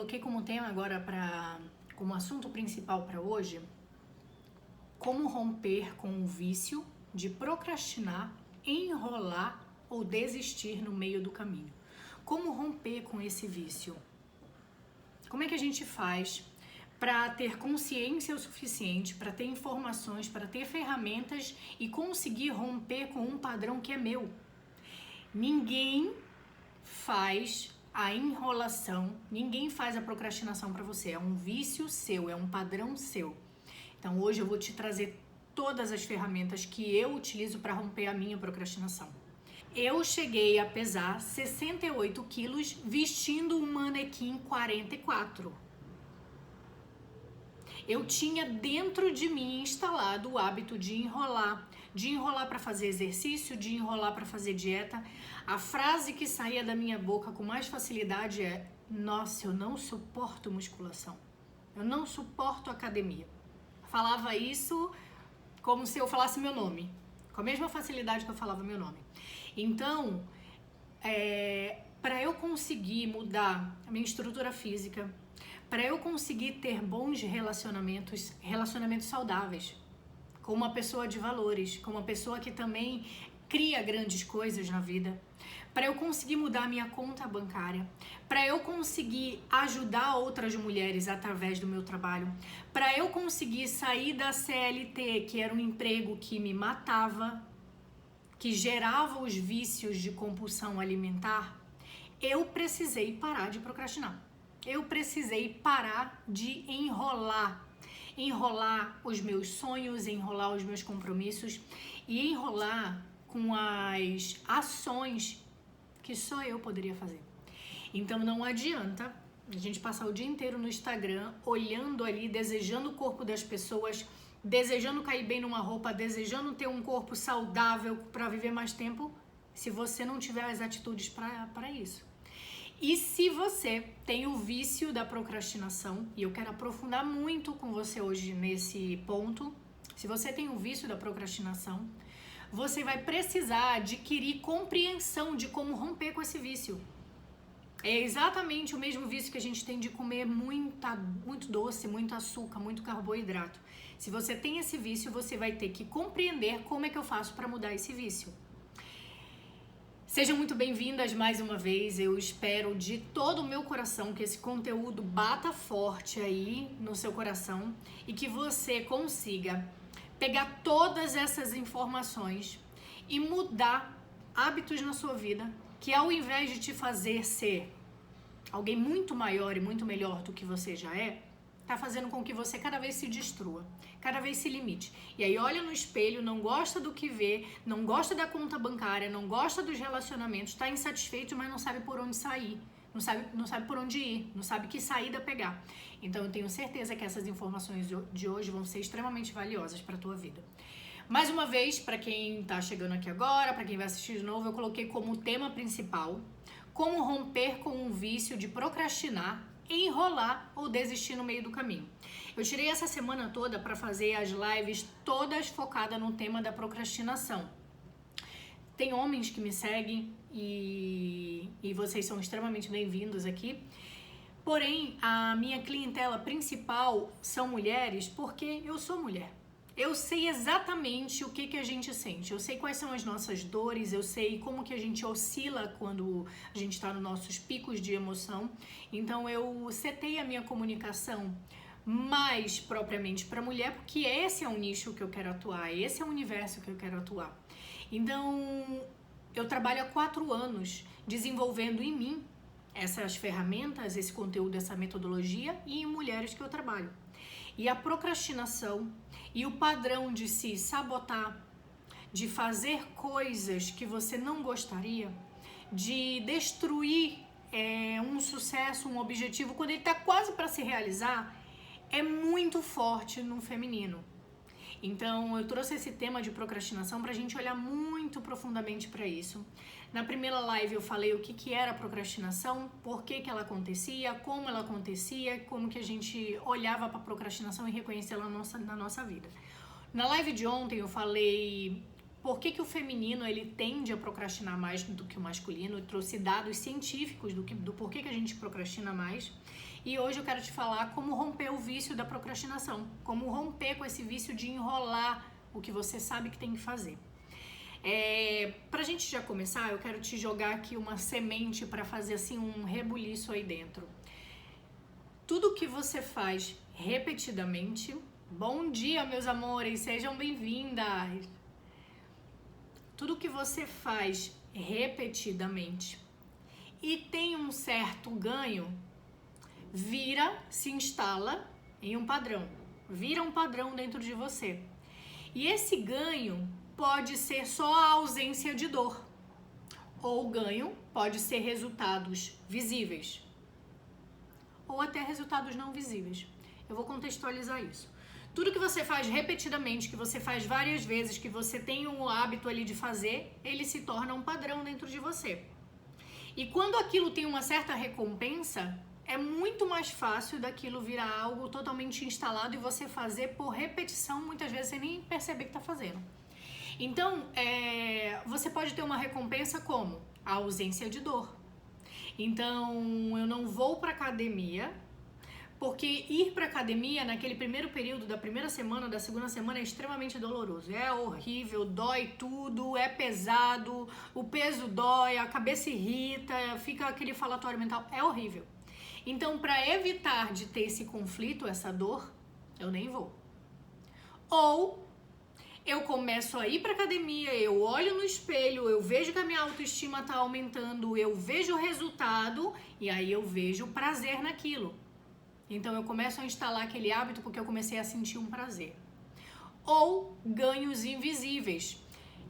coloquei como tema agora como assunto principal para hoje, como romper com o vício de procrastinar, enrolar ou desistir no meio do caminho. Como romper com esse vício? Como é que a gente faz para ter consciência o suficiente, para ter informações, para ter ferramentas e conseguir romper com um padrão que é meu? Ninguém faz a enrolação, ninguém faz a procrastinação para você. É um vício seu, é um padrão seu. Então hoje eu vou te trazer todas as ferramentas que eu utilizo para romper a minha procrastinação. Eu cheguei a pesar 68 quilos vestindo um manequim 44. Eu tinha dentro de mim instalado o hábito de enrolar para fazer exercício, de enrolar para fazer dieta. A frase que saía da minha boca com mais facilidade é: nossa, eu não suporto musculação, eu não suporto academia. Falava isso como se eu falasse meu nome, com a mesma facilidade que eu falava meu nome. Então, para eu conseguir mudar a minha estrutura física, para eu conseguir ter bons relacionamentos saudáveis, com uma pessoa de valores, com uma pessoa que também cria grandes coisas na vida, para eu conseguir mudar a minha conta bancária, para eu conseguir ajudar outras mulheres através do meu trabalho, para eu conseguir sair da CLT, que era um emprego que me matava, que gerava os vícios de compulsão alimentar, eu precisei parar de procrastinar. Eu precisei parar de enrolar os meus sonhos, enrolar os meus compromissos e enrolar com as ações que só eu poderia fazer. Então não adianta a gente passar o dia inteiro no Instagram, olhando ali, desejando o corpo das pessoas, desejando cair bem numa roupa, desejando ter um corpo saudável para viver mais tempo, se você não tiver as atitudes para isso. E se você tem o vício da procrastinação, e eu quero aprofundar muito com você hoje nesse ponto, se você tem o vício da procrastinação, você vai precisar adquirir compreensão de como romper com esse vício. É exatamente o mesmo vício que a gente tem de comer muito doce, muito açúcar, muito carboidrato. Se você tem esse vício, você vai ter que compreender como é que eu faço para mudar esse vício. Sejam muito bem-vindas mais uma vez. Eu espero de todo o meu coração que esse conteúdo bata forte aí no seu coração e que você consiga pegar todas essas informações e mudar hábitos na sua vida que, ao invés de te fazer ser alguém muito maior e muito melhor do que você já é, tá fazendo com que você cada vez se destrua, cada vez se limite. E aí olha no espelho, não gosta do que vê, não gosta da conta bancária, não gosta dos relacionamentos, tá insatisfeito, mas não sabe por onde sair, não sabe por onde ir, não sabe que saída pegar. Então eu tenho certeza que essas informações de hoje vão ser extremamente valiosas para a tua vida. Mais uma vez, para quem tá chegando aqui agora, para quem vai assistir de novo, eu coloquei como tema principal como romper com um vício de procrastinar, enrolar ou desistir no meio do caminho. Eu tirei essa semana toda para fazer as lives todas focadas no tema da procrastinação. Tem homens que me seguem e vocês são extremamente bem-vindos aqui. Porém, a minha clientela principal são mulheres porque eu sou mulher. Eu sei exatamente o que a gente sente, eu sei quais são as nossas dores, eu sei como que a gente oscila quando a gente está nos nossos picos de emoção. Então eu setei a minha comunicação mais propriamente para mulher, porque esse é o nicho que eu quero atuar, esse é o universo que eu quero atuar. Então eu trabalho há 4 anos desenvolvendo em mim essas ferramentas, esse conteúdo, essa metodologia e em mulheres que eu trabalho. E a procrastinação e o padrão de se sabotar, de fazer coisas que você não gostaria, de destruir um sucesso, um objetivo, quando ele está quase para se realizar, é muito forte no feminino. Então eu trouxe esse tema de procrastinação para a gente olhar muito profundamente para isso. Na primeira live eu falei o que era a procrastinação, por que ela acontecia, como que a gente olhava para a procrastinação e reconhecia ela na nossa vida. Na live de ontem eu falei por que o feminino ele tende a procrastinar mais do que o masculino, eu trouxe dados científicos do porquê que a gente procrastina mais. E hoje eu quero te falar como romper o vício da procrastinação, como romper com esse vício de enrolar o que você sabe que tem que fazer. Pra gente já começar, eu quero te jogar aqui uma semente para fazer assim um rebuliço aí dentro. Tudo que você faz repetidamente, bom dia meus amores, sejam bem-vindas. Tudo que você faz repetidamente e tem um certo ganho, se instala em um padrão, vira um padrão dentro de você. E esse ganho pode ser só a ausência de dor, ou o ganho pode ser resultados visíveis, ou até resultados não visíveis. Eu vou contextualizar isso. Tudo que você faz repetidamente, que você faz várias vezes, que você tem um hábito ali de fazer, ele se torna um padrão dentro de você. E quando aquilo tem uma certa recompensa, é muito mais fácil daquilo virar algo totalmente instalado e você fazer por repetição, muitas vezes sem nem perceber que está fazendo. Então, você pode ter uma recompensa como a ausência de dor. Então, eu não vou para academia, porque ir para academia naquele primeiro período, da primeira semana, da segunda semana, é extremamente doloroso. É horrível, dói tudo, é pesado, o peso dói, a cabeça irrita, fica aquele falatório mental, é horrível. Então, para evitar de ter esse conflito, essa dor, eu nem vou. Ou eu começo a ir para academia, eu olho no espelho, eu vejo que a minha autoestima está aumentando, eu vejo o resultado e aí eu vejo prazer naquilo. Então eu começo a instalar aquele hábito porque eu comecei a sentir um prazer. Ou ganhos invisíveis.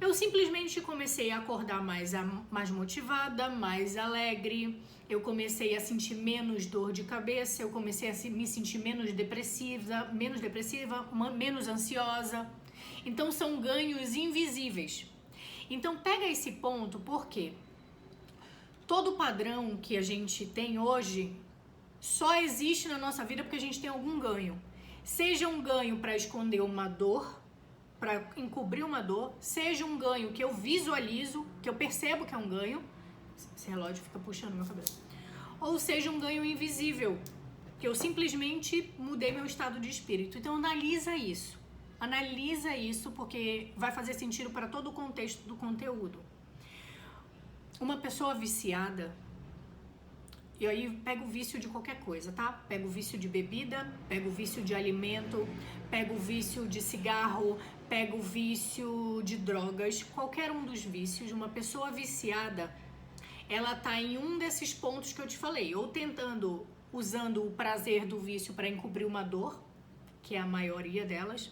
Eu simplesmente comecei a acordar mais motivada, mais alegre, eu comecei a sentir menos dor de cabeça, eu comecei a me sentir menos depressiva, menos ansiosa. Então são ganhos invisíveis. Então pega esse ponto, porque todo padrão que a gente tem hoje só existe na nossa vida porque a gente tem algum ganho. Seja um ganho para esconder uma dor, para encobrir uma dor, seja um ganho que eu visualizo, que eu percebo que é um ganho, esse relógio fica puxando meu cabelo, ou seja um ganho invisível, que eu simplesmente mudei meu estado de espírito. Então analisa isso porque vai fazer sentido para todo o contexto do conteúdo. Uma pessoa viciada, e aí pega o vício de qualquer coisa, tá? Pega o vício de bebida, pega o vício de alimento, pega o vício de cigarro, pega o vício de drogas, qualquer um dos vícios. Uma pessoa viciada, ela tá em um desses pontos que eu te falei, ou usando o prazer do vício para encobrir uma dor, que é a maioria delas,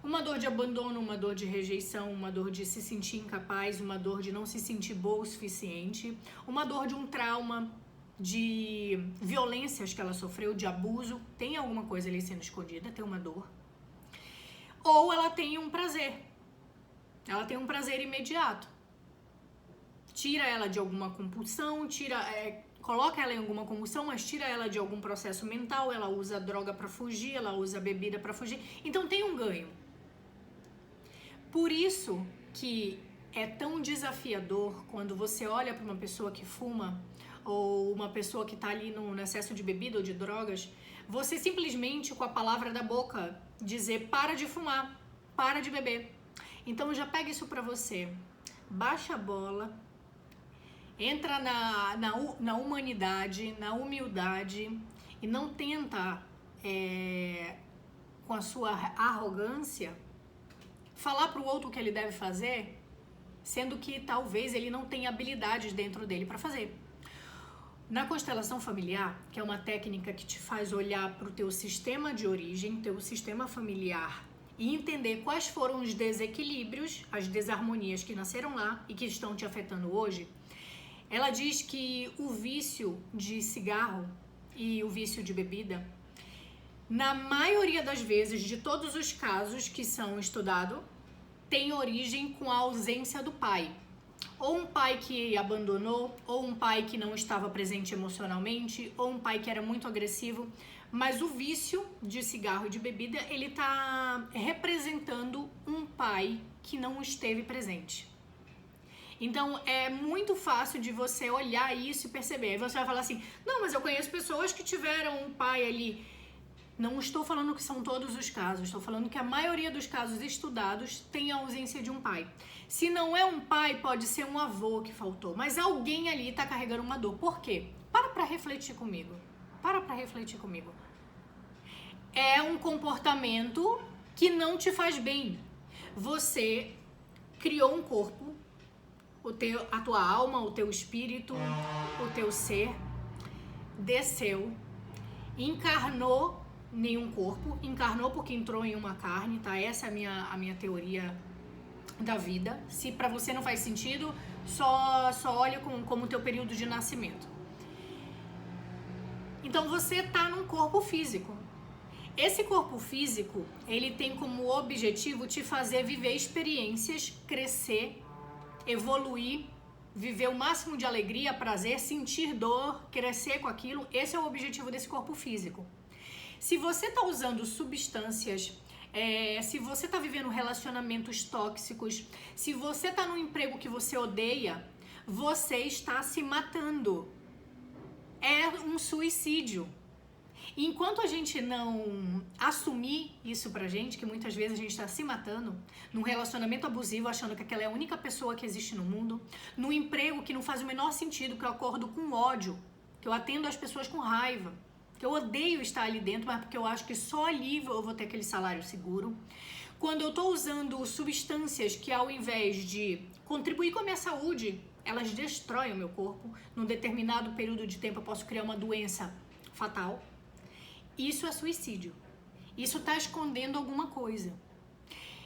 uma dor de abandono, uma dor de rejeição, uma dor de se sentir incapaz, uma dor de não se sentir boa o suficiente, uma dor de um trauma, de violências que ela sofreu, de abuso, tem alguma coisa ali sendo escondida, tem uma dor. Ou ela tem um prazer imediato. Tira ela de alguma compulsão, coloca ela em alguma compulsão, mas tira ela de algum processo mental, ela usa droga para fugir, ela usa bebida para fugir. Então tem um ganho. Por isso que é tão desafiador quando você olha para uma pessoa que fuma ou uma pessoa que está ali no excesso de bebida ou de drogas, você simplesmente com a palavra da boca dizer para de fumar, para de beber. Então já pega isso para você, baixa a bola, entra na humanidade, na humildade e não tenta com a sua arrogância falar para o outro o que ele deve fazer, sendo que talvez ele não tenha habilidades dentro dele para fazer. Na constelação familiar, que é uma técnica que te faz olhar para o teu sistema de origem, teu sistema familiar, e entender quais foram os desequilíbrios, as desarmonias que nasceram lá e que estão te afetando hoje, ela diz que o vício de cigarro e o vício de bebida, na maioria das vezes, de todos os casos que são estudados, tem origem com a ausência do pai. Ou um pai que abandonou, ou um pai que não estava presente emocionalmente, ou um pai que era muito agressivo. Mas o vício de cigarro e de bebida, ele está representando um pai que não esteve presente. Então é muito fácil de você olhar isso e perceber. Aí você vai falar assim, não, mas eu conheço pessoas que tiveram um pai ali. Não estou falando que são todos os casos, estou falando que a maioria dos casos estudados tem a ausência de um pai. Se não é um pai, pode ser um avô que faltou, mas alguém ali está carregando uma dor. Por quê? Para refletir comigo. Para refletir comigo. É um comportamento que não te faz bem. Você criou um corpo, a tua alma, o teu espírito, o teu ser, desceu, encarnou nenhum corpo, encarnou porque entrou em uma carne, tá? Essa é a minha teoria da vida. Se pra você não faz sentido, só olha como o teu período de nascimento. Então você tá num corpo físico. Esse corpo físico, ele tem como objetivo te fazer viver experiências, crescer, evoluir, viver o máximo de alegria, prazer, sentir dor, crescer com aquilo. Esse é o objetivo desse corpo físico. Se você está usando substâncias, se você está vivendo relacionamentos tóxicos, se você está num emprego que você odeia, você está se matando. É um suicídio. E enquanto a gente não assumir isso pra gente, que muitas vezes a gente está se matando, num relacionamento abusivo, achando que aquela é a única pessoa que existe no mundo, num emprego que não faz o menor sentido, que eu acordo com ódio, que eu atendo as pessoas com raiva, que eu odeio estar ali dentro, mas porque eu acho que só ali eu vou ter aquele salário seguro. Quando eu estou usando substâncias que ao invés de contribuir com a minha saúde, elas destroem o meu corpo, num determinado período de tempo eu posso criar uma doença fatal. Isso é suicídio. Isso está escondendo alguma coisa.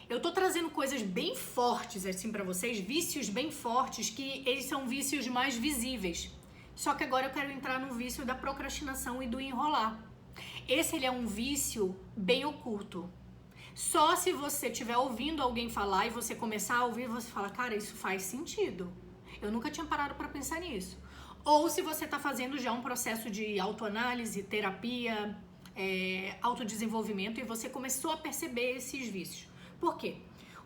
Eu tô trazendo coisas bem fortes assim para vocês, vícios bem fortes, que eles são vícios mais visíveis. Só que agora eu quero entrar no vício da procrastinação e do enrolar. Esse ele é um vício bem oculto. Só se você estiver ouvindo alguém falar e você começar a ouvir, você fala, cara, isso faz sentido. Eu nunca tinha parado para pensar nisso. Ou se você está fazendo já um processo de autoanálise, terapia, autodesenvolvimento e você começou a perceber esses vícios. Por quê?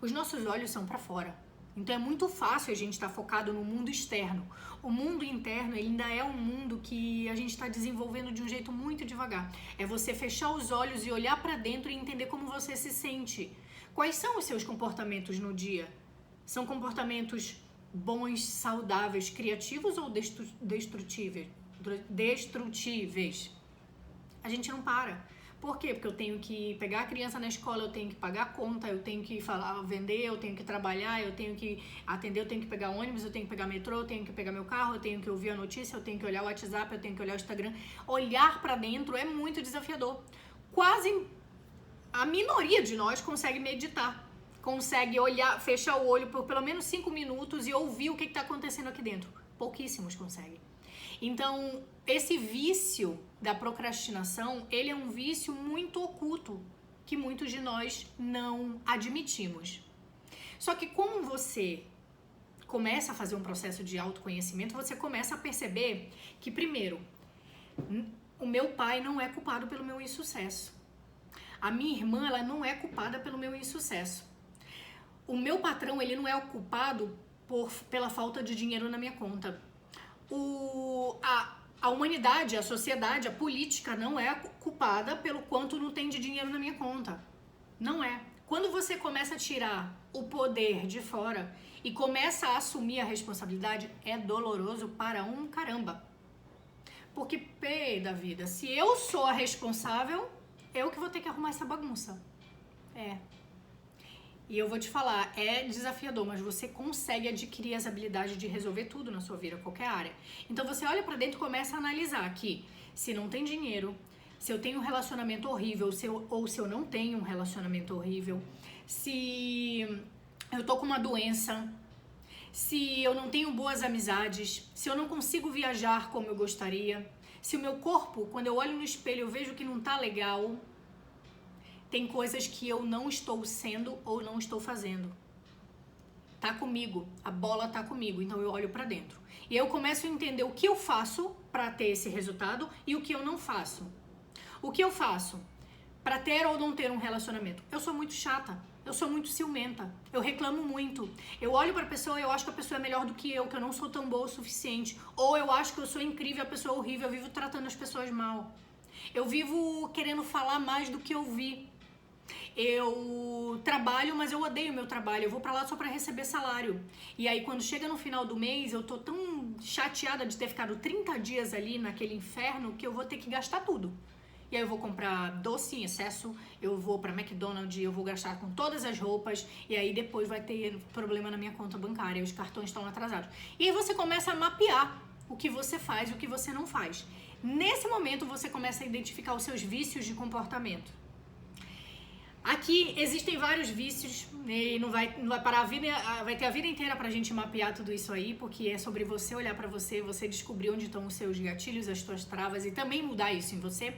Os nossos olhos são para fora. Então é muito fácil a gente estar focado no mundo externo. O mundo interno ele ainda é um mundo que a gente está desenvolvendo de um jeito muito devagar. É você fechar os olhos e olhar para dentro e entender como você se sente. Quais são os seus comportamentos no dia? São comportamentos bons, saudáveis, criativos ou destrutíveis? A gente não para. Por quê? Porque eu tenho que pegar a criança na escola, eu tenho que pagar a conta, eu tenho que vender, eu tenho que trabalhar, eu tenho que atender, eu tenho que pegar ônibus, eu tenho que pegar metrô, eu tenho que pegar meu carro, eu tenho que ouvir a notícia, eu tenho que olhar o WhatsApp, eu tenho que olhar o Instagram. Olhar pra dentro é muito desafiador. Quase a minoria de nós consegue meditar, consegue olhar, fechar o olho por pelo menos 5 minutos e ouvir o que está acontecendo aqui dentro. Pouquíssimos conseguem. Então, esse vício da procrastinação, ele é um vício muito oculto, que muitos de nós não admitimos. Só que como você começa a fazer um processo de autoconhecimento, você começa a perceber que, primeiro, o meu pai não é culpado pelo meu insucesso. A minha irmã, ela não é culpada pelo meu insucesso. O meu patrão, ele não é o culpado pela falta de dinheiro na minha conta. A humanidade, a sociedade, a política não é culpada pelo quanto não tem de dinheiro na minha conta. Não é. Quando você começa a tirar o poder de fora e começa a assumir a responsabilidade, é doloroso para um caramba. Porque, pé da vida, se eu sou a responsável, eu que vou ter que arrumar essa bagunça. E eu vou te falar, é desafiador, mas você consegue adquirir as habilidades de resolver tudo na sua vida, qualquer área. Então você olha pra dentro e começa a analisar que se não tem dinheiro, se eu tenho um relacionamento horrível, ou se eu não tenho um relacionamento horrível, se eu tô com uma doença, se eu não tenho boas amizades, se eu não consigo viajar como eu gostaria, se o meu corpo, quando eu olho no espelho, eu vejo que não tá legal. Tem coisas que eu não estou sendo ou não estou fazendo. Tá comigo, a bola tá comigo, então eu olho pra dentro. E eu começo a entender o que eu faço pra ter esse resultado e o que eu não faço. O que eu faço pra ter ou não ter um relacionamento? Eu sou muito chata. Eu sou muito ciumenta, eu reclamo muito. Eu olho pra pessoa e eu acho que a pessoa é melhor do que eu não sou tão boa o suficiente. Ou eu acho que eu sou incrível, a pessoa é horrível, eu vivo tratando as pessoas mal. Eu vivo querendo falar mais do que eu vi. Eu trabalho, mas eu odeio meu trabalho. Eu vou pra lá só pra receber salário. E aí, quando chega no final do mês, eu tô tão chateada de ter ficado 30 dias ali naquele inferno que eu vou ter que gastar tudo. E aí eu vou comprar doce em excesso, eu vou pra McDonald's, eu vou gastar com todas as roupas, e aí depois vai ter problema na minha conta bancária, os cartões estão atrasados. E aí você começa a mapear o que você faz e o que você não faz. Nesse momento você começa a identificar os seus vícios de comportamento. Aqui existem vários vícios, e não vai parar a vida, vai ter a vida inteira pra gente mapear tudo isso aí, porque é sobre você olhar pra você, você descobrir onde estão os seus gatilhos, as suas travas e também mudar isso em você.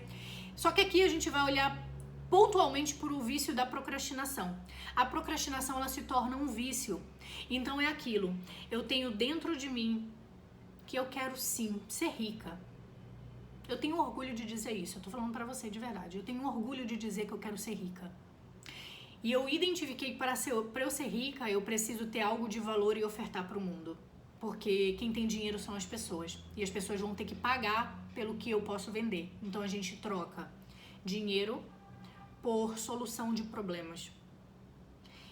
Só que aqui a gente vai olhar pontualmente para o vício da procrastinação. A procrastinação, ela se torna um vício. Então é aquilo, eu tenho dentro de mim que eu quero sim ser rica. Eu tenho orgulho de dizer isso, eu tô falando pra você de verdade. Eu tenho orgulho de dizer que eu quero ser rica. E eu identifiquei que para eu ser rica, eu preciso ter algo de valor e ofertar para o mundo. Porque quem tem dinheiro são as pessoas. E as pessoas vão ter que pagar pelo que eu posso vender. Então a gente troca dinheiro por solução de problemas.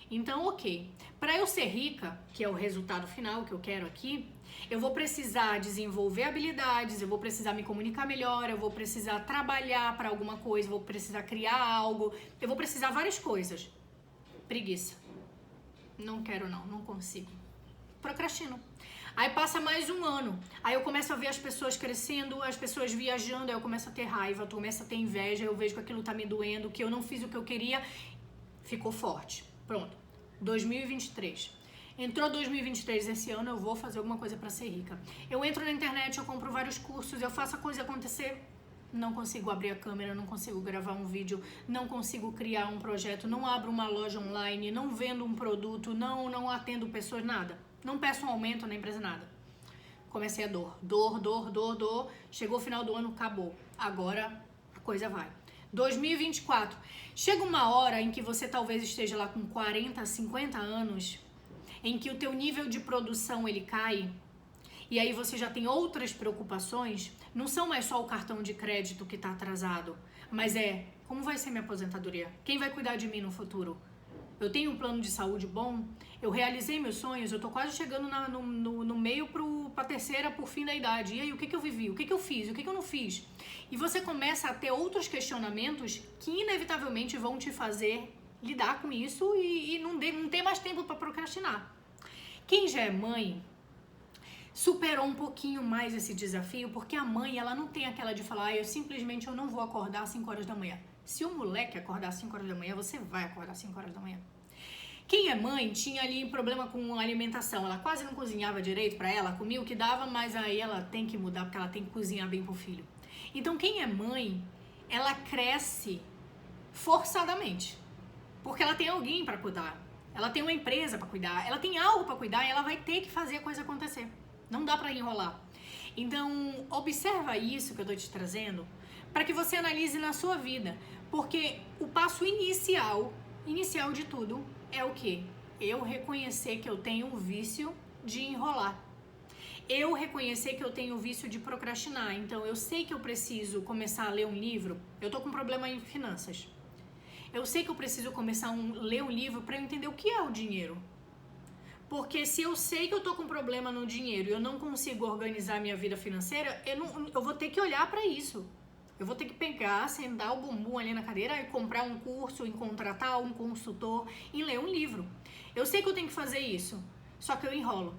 Então, ok. Para eu ser rica, que é o resultado final que eu quero aqui, eu vou precisar desenvolver habilidades, eu vou precisar me comunicar melhor, eu vou precisar trabalhar para alguma coisa, eu vou precisar criar algo, eu vou precisar várias coisas. Preguiça. Não quero não consigo. Procrastino. Aí passa mais um ano, aí eu começo a ver as pessoas crescendo, as pessoas viajando, aí eu começo a ter raiva, eu começo a ter inveja, eu vejo que aquilo tá me doendo, que eu não fiz o que eu queria, ficou forte. Pronto, 2023. Entrou 2023, esse ano eu vou fazer alguma coisa pra ser rica. Eu entro na internet, eu compro vários cursos, eu faço a coisa acontecer. Não consigo abrir a câmera, não consigo gravar um vídeo, não consigo criar um projeto, não abro uma loja online, não vendo um produto, não atendo pessoas, nada. Não peço um aumento na empresa, nada. Comecei a dor. Chegou o final do ano, acabou. Agora a coisa vai. 2024. Chega uma hora em que você talvez esteja lá com 40, 50 anos, em que o teu nível de produção ele cai, e aí você já tem outras preocupações, não são mais só o cartão de crédito que está atrasado, mas é como vai ser minha aposentadoria? Quem vai cuidar de mim no futuro? Eu tenho um plano de saúde bom, eu realizei meus sonhos, eu tô quase chegando no meio pra terceira, por fim da idade. E aí, o que eu vivi? O que eu fiz? O que eu não fiz? E você começa a ter outros questionamentos que inevitavelmente vão te fazer lidar com isso e não ter mais tempo para procrastinar. Quem já é mãe superou um pouquinho mais esse desafio, porque a mãe, ela não tem aquela de falar, eu não vou acordar às 5 horas da manhã. Se o moleque acordar às 5 horas da manhã, você vai acordar às 5 horas da manhã. Quem é mãe tinha ali problema com alimentação, ela quase não cozinhava direito pra ela, comia o que dava, mas aí ela tem que mudar porque ela tem que cozinhar bem pro filho. Então quem é mãe, ela cresce forçadamente, porque ela tem alguém pra cuidar, ela tem uma empresa pra cuidar, ela tem algo pra cuidar e ela vai ter que fazer a coisa acontecer. Não dá pra enrolar. Então observa isso que eu tô te trazendo para que você analise na sua vida, porque o passo inicial de tudo é o quê? Eu reconhecer que eu tenho um vício de enrolar. Eu reconhecer que eu tenho um vício de procrastinar. Então eu sei que eu preciso começar a ler um livro. Eu tô com problema em finanças. Eu sei que eu preciso começar a ler um livro para eu entender o que é o dinheiro. Porque se eu sei que eu tô com problema no dinheiro e eu não consigo organizar minha vida financeira, eu vou ter que olhar para isso. Eu vou ter que pegar, sentar o bumbum ali na cadeira e comprar um curso, em contratar um consultor e ler um livro. Eu sei que eu tenho que fazer isso, só que eu enrolo.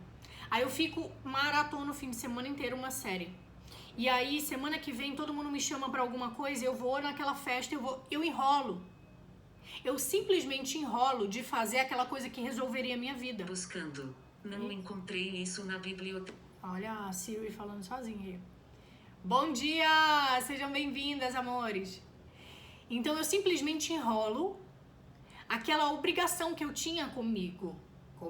Aí eu fico maratona o fim de semana inteiro uma série. E aí, semana que vem, todo mundo me chama pra alguma coisa, eu vou naquela festa, eu enrolo. Eu simplesmente enrolo de fazer aquela coisa que resolveria a minha vida. Buscando. Não encontrei isso na biblioteca. Olha a Siri falando sozinha aí. Bom dia! Sejam bem-vindas, amores! Então eu simplesmente enrolo aquela obrigação que eu tinha comigo, com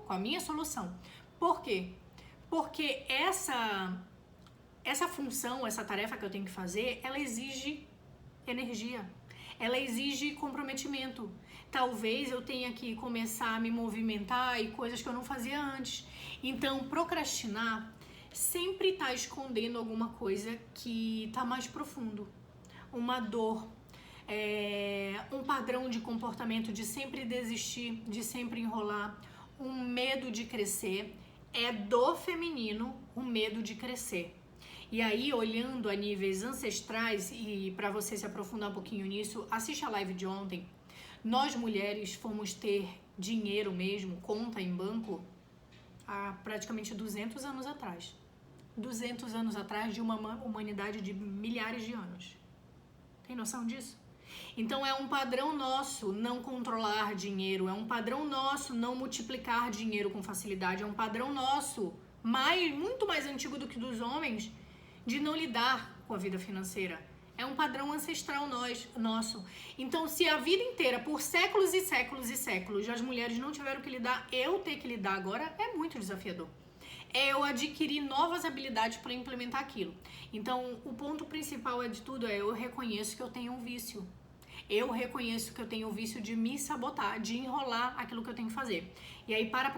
a minha solução. Por quê? Porque essa função, essa tarefa que eu tenho que fazer, ela exige energia. Ela exige comprometimento. Talvez eu tenha que começar a me movimentar e coisas que eu não fazia antes. Então, procrastinar sempre está escondendo alguma coisa que está mais profundo. Uma dor, um padrão de comportamento de sempre desistir, de sempre enrolar, um medo de crescer. É do feminino o medo de crescer. E aí, olhando a níveis ancestrais, e para você se aprofundar um pouquinho nisso, assiste a live de ontem. Nós mulheres fomos ter dinheiro mesmo, conta em banco, há praticamente 200 anos atrás. 200 anos atrás de uma humanidade de milhares de anos. Tem noção disso? Então é um padrão nosso não controlar dinheiro, é um padrão nosso não multiplicar dinheiro com facilidade, é um padrão nosso, muito mais antigo do que dos homens, de não lidar com a vida financeira. É um padrão ancestral nosso. Então, se a vida inteira, por séculos e séculos e séculos, as mulheres não tiveram que lidar, eu ter que lidar agora é muito desafiador. É eu adquirir novas habilidades para implementar aquilo. Então, o ponto principal de tudo é eu reconheço que eu tenho um vício. Eu reconheço que eu tenho o vício de me sabotar, de enrolar aquilo que eu tenho que fazer. E aí, para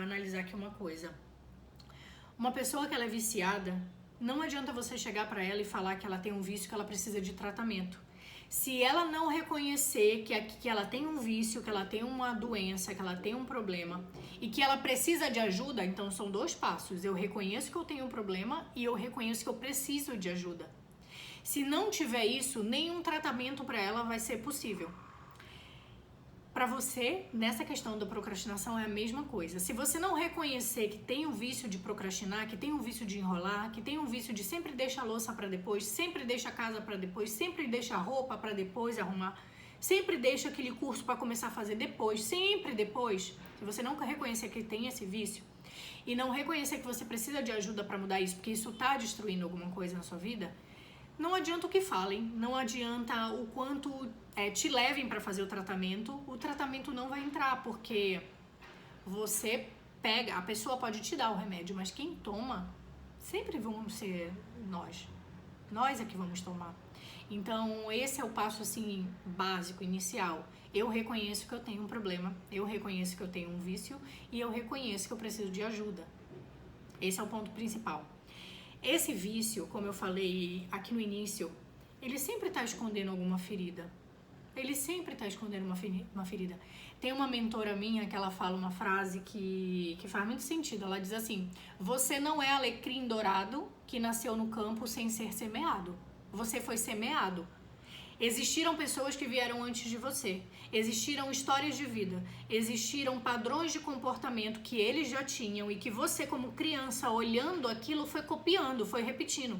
analisar aqui uma coisa. Uma pessoa que ela é viciada, não adianta você chegar para ela e falar que ela tem um vício, que ela precisa de tratamento. Se ela não reconhecer que ela tem um vício, que ela tem uma doença, que ela tem um problema e que ela precisa de ajuda, então são 2 passos. Eu reconheço que eu tenho um problema e eu reconheço que eu preciso de ajuda. Se não tiver isso, nenhum tratamento para ela vai ser possível. Para você, nessa questão da procrastinação é a mesma coisa. Se você não reconhecer que tem um vício de procrastinar, que tem um vício de enrolar, que tem um vício de sempre deixar a louça para depois, sempre deixa a casa para depois, sempre deixa a roupa para depois arrumar, sempre deixa aquele curso para começar a fazer depois, sempre depois, se você não reconhecer que tem esse vício e não reconhecer que você precisa de ajuda para mudar isso, porque isso está destruindo alguma coisa na sua vida, não adianta o que falem, não adianta o quanto te levem para fazer o tratamento não vai entrar, porque você pega, a pessoa pode te dar o remédio, mas quem toma sempre vamos ser nós é que vamos tomar. Então esse é o passo assim básico, inicial. Eu reconheço que eu tenho um problema, eu reconheço que eu tenho um vício e eu reconheço que eu preciso de ajuda. Esse é o ponto principal. Esse vício, como eu falei aqui no início, ele sempre está escondendo alguma ferida. Ele sempre está escondendo uma ferida. Tem uma mentora minha que ela fala uma frase que faz muito sentido. Ela diz assim: você não é alecrim dourado que nasceu no campo sem ser semeado. Você foi semeado. Existiram pessoas que vieram antes de você. Existiram histórias de vida. Existiram padrões de comportamento que eles já tinham e que você, como criança, olhando aquilo, foi copiando, foi repetindo.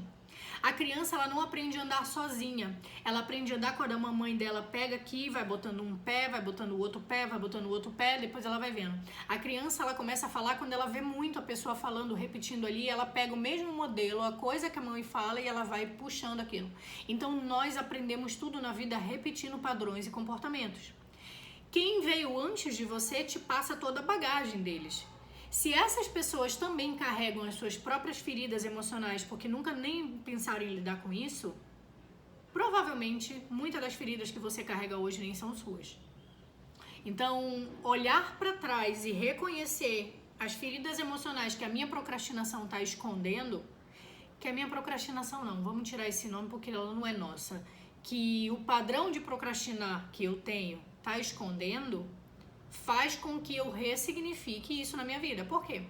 A criança, ela não aprende a andar sozinha. Ela aprende a andar quando a mamãe dela pega aqui, vai botando um pé, vai botando o outro pé, vai botando o outro pé, depois ela vai vendo. A criança, ela começa a falar quando ela vê muito a pessoa falando, repetindo ali, ela pega o mesmo modelo, a coisa que a mãe fala e ela vai puxando aquilo. Então, nós aprendemos tudo na vida repetindo padrões e comportamentos. Quem veio antes de você te passa toda a bagagem deles. Se essas pessoas também carregam as suas próprias feridas emocionais porque nunca nem pensaram em lidar com isso, provavelmente muitas das feridas que você carrega hoje nem são suas. Então, olhar para trás e reconhecer as feridas emocionais que a minha procrastinação está escondendo, que a minha procrastinação não, vamos tirar esse nome porque ela não é nossa, que o padrão de procrastinar que eu tenho está escondendo, faz com que eu ressignifique isso na minha vida. Por quê?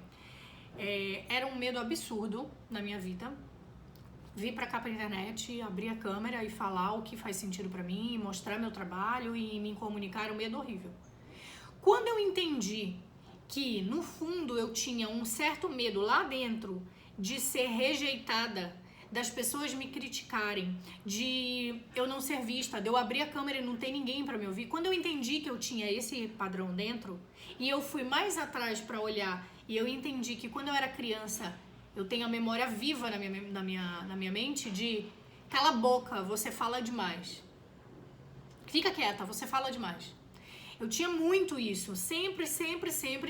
Era um medo absurdo na minha vida. Vir pra cá pra internet, abrir a câmera e falar o que faz sentido pra mim, mostrar meu trabalho e me comunicar, era um medo horrível. Quando eu entendi que, no fundo, eu tinha um certo medo lá dentro de ser rejeitada, das pessoas me criticarem, de eu não ser vista, de eu abrir a câmera e não ter ninguém pra me ouvir. Quando eu entendi que eu tinha esse padrão dentro, e eu fui mais atrás pra olhar, e eu entendi que quando eu era criança, eu tenho a memória viva na minha mente de cala a boca, você fala demais. Fica quieta, você fala demais. Eu tinha muito isso, sempre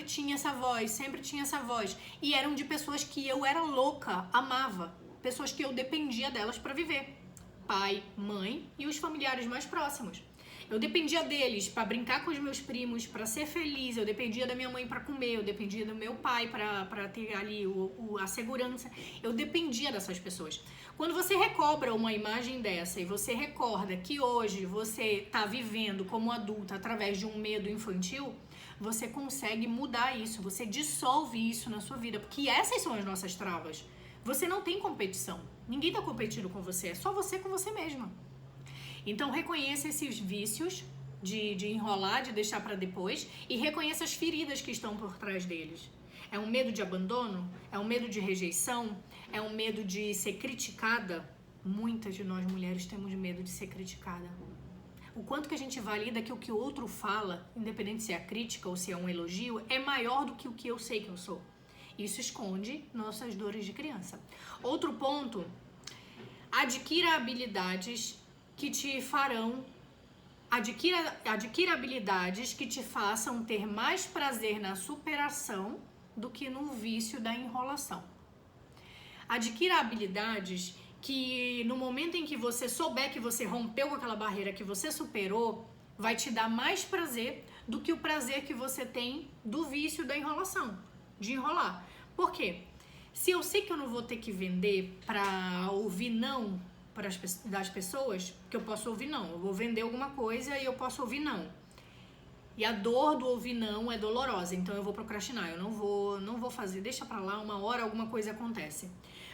tinha essa voz, e eram de pessoas que eu era louca, amava. Pessoas que eu dependia delas para viver. pai, mãe e os familiares mais próximos. Eu dependia deles para brincar com os meus primos, para ser feliz. Eu dependia da minha mãe para comer. Eu dependia do meu pai para ter ali a segurança. Eu dependia dessas pessoas. Quando você recobra uma imagem dessa e você recorda que hoje você está vivendo como adulta através de um medo infantil, você consegue mudar isso. Você dissolve isso na sua vida. Porque essas são as nossas travas. Você não tem competição. Ninguém está competindo com você. É só você com você mesma. Então, reconheça esses vícios de enrolar, de deixar para depois e reconheça as feridas que estão por trás deles. É um medo de abandono? É um medo de rejeição? É um medo de ser criticada? Muitas de nós mulheres temos medo de ser criticada. O quanto que a gente valida que o que o outro fala, independente se é a crítica ou se é um elogio, é maior do que o que eu sei que eu sou. Isso esconde nossas dores de criança. Outro ponto, adquira habilidades que te farão, adquira habilidades que te façam ter mais prazer na superação do que no vício da enrolação. Adquira habilidades que no momento em que você souber que você rompeu com aquela barreira, que você superou, vai te dar mais prazer do que o prazer que você tem do vício da enrolação, de enrolar. Por quê? Se eu sei que eu não vou ter que vender para ouvir não das pessoas, que eu posso ouvir não, eu vou vender alguma coisa e eu posso ouvir não. E a dor do ouvir não é dolorosa, então eu vou procrastinar, eu não vou fazer, deixa pra lá, uma hora alguma coisa acontece.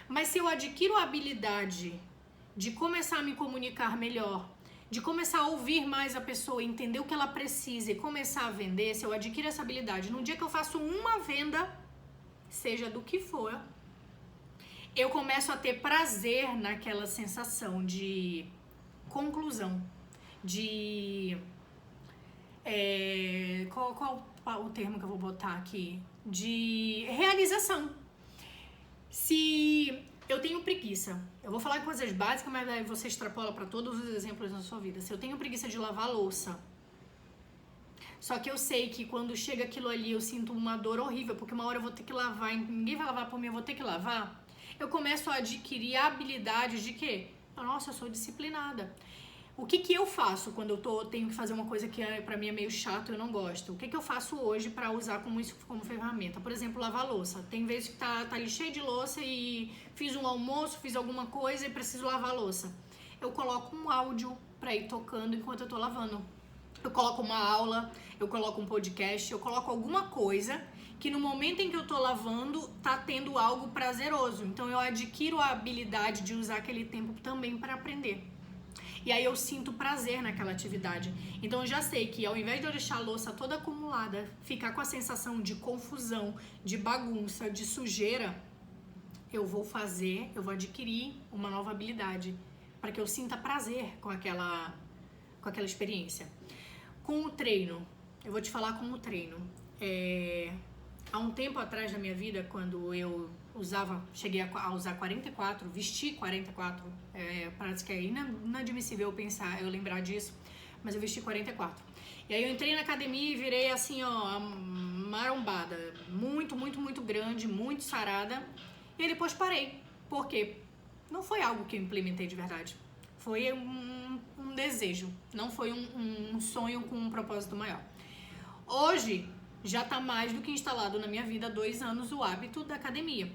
Mas se eu adquiro a habilidade de começar a me comunicar melhor, de começar a ouvir mais a pessoa, entender o que ela precisa e começar a vender, se eu adquiro essa habilidade, no dia que eu faço uma venda, seja do que for, eu começo a ter prazer naquela sensação de conclusão, de... qual o termo que eu vou botar aqui? De realização. Se eu tenho preguiça, eu vou falar coisas básicas, mas aí você extrapola para todos os exemplos da sua vida. Se eu tenho preguiça de lavar a louça, só que eu sei que quando chega aquilo ali eu sinto uma dor horrível, porque uma hora eu vou ter que lavar, ninguém vai lavar por mim, eu vou ter que lavar. Eu começo a adquirir a habilidade de quê? Nossa, eu sou disciplinada. O que eu faço quando eu tenho que fazer uma coisa que pra mim é meio chato e eu não gosto? O que eu faço hoje pra usar como ferramenta? Por exemplo, lavar louça. Tem vezes que tá ali cheio de louça e fiz um almoço, fiz alguma coisa e preciso lavar a louça. Eu coloco um áudio pra ir tocando enquanto eu tô lavando. Eu coloco uma aula, eu coloco um podcast, eu coloco alguma coisa que no momento em que eu tô lavando, tá tendo algo prazeroso. Então eu adquiro a habilidade de usar aquele tempo também para aprender. E aí eu sinto prazer naquela atividade. Então eu já sei que ao invés de eu deixar a louça toda acumulada, ficar com a sensação de confusão, de bagunça, de sujeira, eu vou adquirir uma nova habilidade para que eu sinta prazer com aquela experiência. Com o treino, eu vou te falar com o treino. Há um tempo atrás da minha vida, quando eu cheguei a usar 44, vestir 44, parece que é inadmissível eu lembrar disso, mas eu vesti 44. E aí eu entrei na academia e virei assim, ó, marombada, muito, muito, muito grande, muito sarada, e aí depois parei. Por quê? Não foi algo que eu implementei de verdade, foi um desejo, não foi um sonho com um propósito maior. Hoje, já tá mais do que instalado na minha vida há 2 anos o hábito da academia.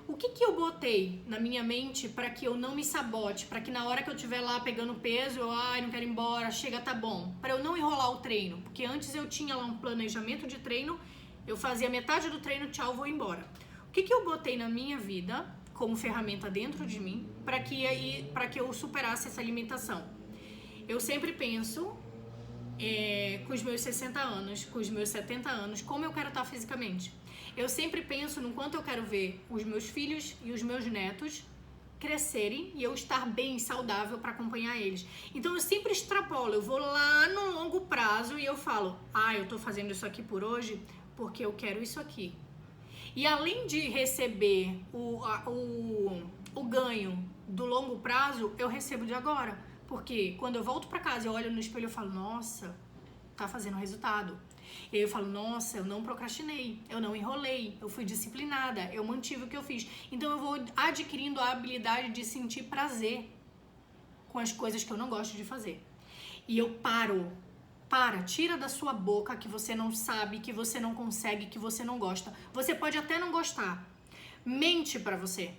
O que eu botei na minha mente para que eu não me sabote, para que na hora que eu estiver lá pegando peso, eu não quero ir embora, chega, tá bom, para eu não enrolar o treino, porque antes eu tinha lá um planejamento de treino, eu fazia metade do treino, tchau, vou embora. O que eu botei na minha vida como ferramenta dentro de mim para que eu superasse essa limitação? Eu sempre penso com os meus 60 anos, com os meus 70 anos, como eu quero estar fisicamente. Eu sempre penso no quanto eu quero ver os meus filhos e os meus netos crescerem e eu estar bem, saudável para acompanhar eles. Então eu sempre extrapolo, eu vou lá no longo prazo e eu falo, eu tô fazendo isso aqui por hoje porque eu quero isso aqui. E além de receber o ganho do longo prazo, eu recebo de agora. Porque quando eu volto pra casa e olho no espelho, eu falo, nossa, tá fazendo resultado. E aí eu falo, nossa, eu não procrastinei, eu não enrolei, eu fui disciplinada, eu mantive o que eu fiz. Então eu vou adquirindo a habilidade de sentir prazer com as coisas que eu não gosto de fazer. E eu paro. Tira da sua boca que você não sabe, que você não consegue, que você não gosta. Você pode até não gostar. Mente pra você.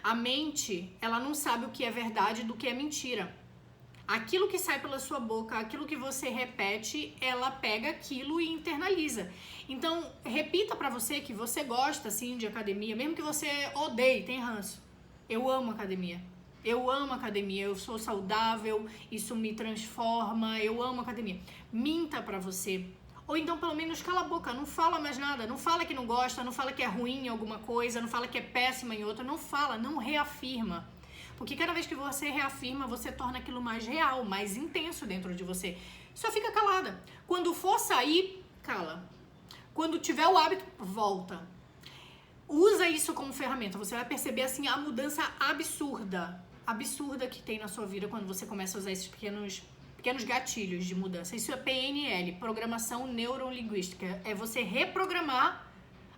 A mente, ela não sabe o que é verdade do que é mentira. Aquilo que sai pela sua boca, aquilo que você repete, ela pega aquilo e internaliza. Então, repita pra você que você gosta, sim, de academia, mesmo que você odeie, tem ranço. Eu amo academia. Eu amo academia, eu sou saudável, isso me transforma, eu amo academia. Minta pra você. Ou então, pelo menos, cala a boca, não fala mais nada. Não fala que não gosta, não fala que é ruim em alguma coisa, não fala que é péssima em outra. Não fala, não reafirma. Porque cada vez que você reafirma, você torna aquilo mais real, mais intenso dentro de você. Só fica calada. Quando for sair, cala. Quando tiver o hábito, volta. Usa isso como ferramenta. Você vai perceber, assim, a mudança absurda que tem na sua vida quando você começa a usar esses pequenos gatilhos de mudança. Isso é PNL, Programação Neurolinguística. É você reprogramar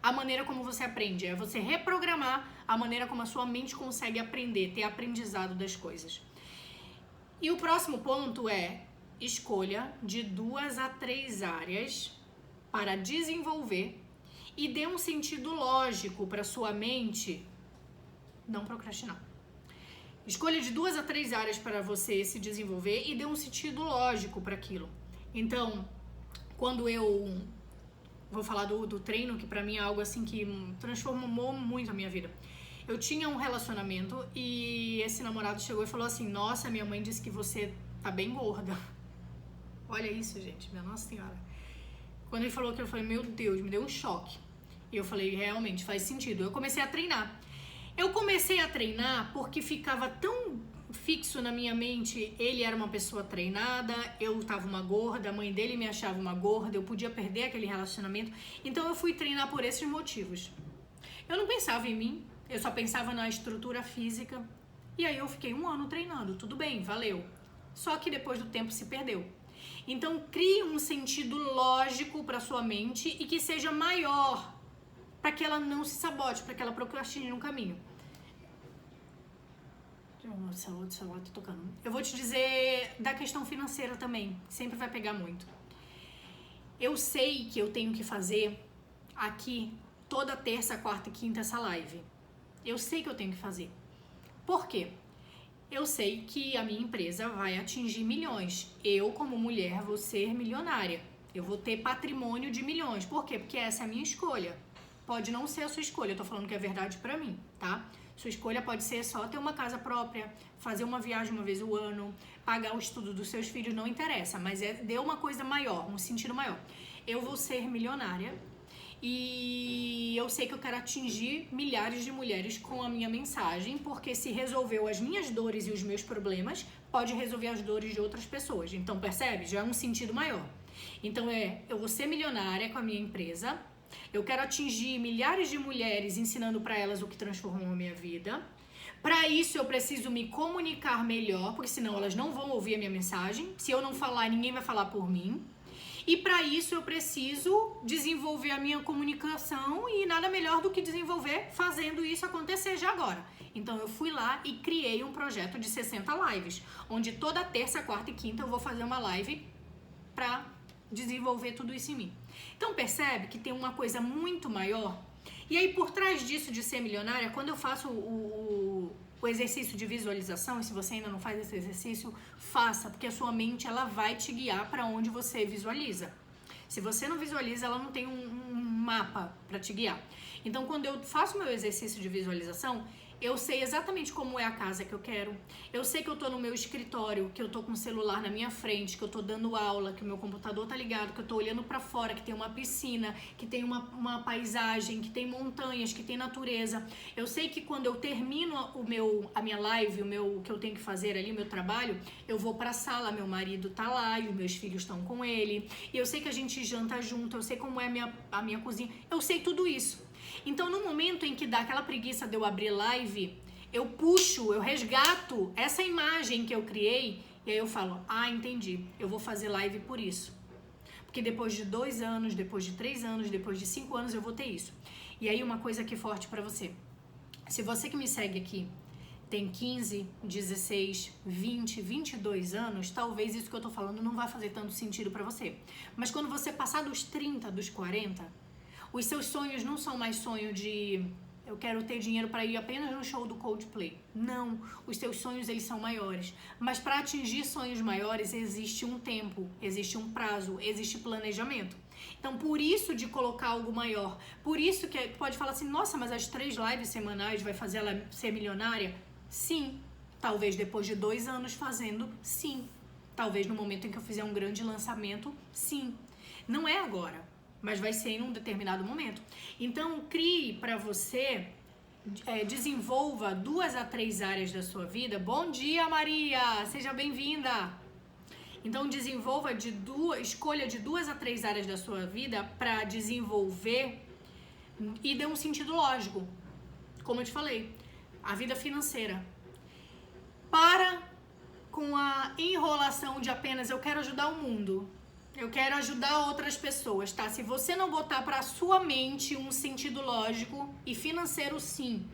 a maneira como você aprende. É você reprogramar a maneira como a sua mente consegue aprender, ter aprendizado das coisas. E o próximo ponto é escolha de 2 a 3 áreas para desenvolver e dê um sentido lógico para sua mente não procrastinar. Escolha de 2 a 3 áreas para você se desenvolver e dê um sentido lógico para aquilo. Então, quando eu vou falar do treino, que pra mim é algo assim que transformou muito a minha vida. Eu tinha um relacionamento e esse namorado chegou e falou assim: nossa, minha mãe disse que você tá bem gorda. Olha isso, gente, minha Nossa Senhora. Quando ele falou aquilo, eu falei: meu Deus, me deu um choque. E eu falei: realmente, faz sentido. Eu comecei a treinar. Eu comecei a treinar porque ficava tão fixo na minha mente, ele era uma pessoa treinada, eu tava uma gorda, a mãe dele me achava uma gorda, eu podia perder aquele relacionamento. Então eu fui treinar por esses motivos. Eu não pensava em mim, eu só pensava na estrutura física. E aí eu fiquei 1 ano treinando, tudo bem, valeu. Só que depois do tempo se perdeu. Então crie um sentido lógico para sua mente e que seja maior, para que ela não se sabote, para que ela procrastine no caminho. O celular tá tocando. Eu vou te dizer da questão financeira também, sempre vai pegar muito. Eu sei que eu tenho que fazer aqui toda terça, quarta e quinta essa live. Eu sei que eu tenho que fazer. Por quê? Eu sei que a minha empresa vai atingir milhões. Eu, como mulher, vou ser milionária. Eu vou ter patrimônio de milhões. Por quê? Porque essa é a minha escolha. Pode não ser a sua escolha, eu tô falando que é verdade pra mim, tá? Sua escolha pode ser só ter uma casa própria, fazer uma viagem uma vez ao ano, pagar o estudo dos seus filhos, não interessa, mas dê uma coisa maior, um sentido maior. Eu vou ser milionária e eu sei que eu quero atingir milhares de mulheres com a minha mensagem, porque se resolveu as minhas dores e os meus problemas, pode resolver as dores de outras pessoas. Então, percebe? Já é um sentido maior. Então, eu vou ser milionária com a minha empresa. Eu quero atingir milhares de mulheres ensinando para elas o que transformou a minha vida. Para isso eu preciso me comunicar melhor, porque senão elas não vão ouvir a minha mensagem. Se eu não falar, ninguém vai falar por mim. E para isso eu preciso desenvolver a minha comunicação e nada melhor do que desenvolver fazendo isso acontecer já agora. Então eu fui lá e criei um projeto de 60 lives, onde toda terça, quarta e quinta eu vou fazer uma live para desenvolver tudo isso em mim. Então percebe que tem uma coisa muito maior. E aí por trás disso de ser milionária, quando eu faço o exercício de visualização, e se você ainda não faz esse exercício, faça, porque a sua mente ela vai te guiar para onde você visualiza. Se você não visualiza, ela não tem um mapa para te guiar. Então quando eu faço meu exercício de visualização, eu sei exatamente como é a casa que eu quero. Eu sei que eu tô no meu escritório, que eu tô com o celular na minha frente, que eu tô dando aula, que o meu computador tá ligado, que eu tô olhando pra fora, que tem uma piscina, que tem uma paisagem, que tem montanhas, que tem natureza. Eu sei que quando eu termino a minha live, o que eu tenho que fazer ali, o meu trabalho, eu vou pra sala, meu marido tá lá e os meus filhos estão com ele. E eu sei que a gente janta junto, eu sei como é a minha cozinha. Eu sei tudo isso. Então, no momento em que dá aquela preguiça de eu abrir live, eu puxo, eu resgato essa imagem que eu criei e aí eu falo, entendi, eu vou fazer live por isso. Porque depois de 2 anos, depois de 3 anos, depois de 5 anos eu vou ter isso. E aí uma coisa aqui forte pra você. Se você que me segue aqui tem 15, 16, 20, 22 anos, talvez isso que eu tô falando não vai fazer tanto sentido pra você. Mas quando você passar dos 30, dos 40, os seus sonhos não são mais sonho de eu quero ter dinheiro para ir apenas no show do Coldplay. Não, os teus sonhos eles são maiores. Mas para atingir sonhos maiores existe um tempo, existe um prazo, existe planejamento. Então, por isso de colocar algo maior, por isso que tu pode falar assim, nossa, mas as 3 lives semanais vai fazer ela ser milionária? Sim. Talvez depois de 2 anos fazendo, sim. Talvez no momento em que eu fizer um grande lançamento, sim. Não é agora, mas vai ser em um determinado momento. Então, crie para você, desenvolva 2 a 3 áreas da sua vida. Bom dia, Maria! Seja bem-vinda! Então, escolha de 2 a 3 áreas da sua vida para desenvolver e dê um sentido lógico. Como eu te falei, a vida financeira. Para com a enrolação de apenas eu quero ajudar o mundo. Eu quero ajudar outras pessoas, tá? Se você não botar pra sua mente um sentido lógico e financeiro, sim,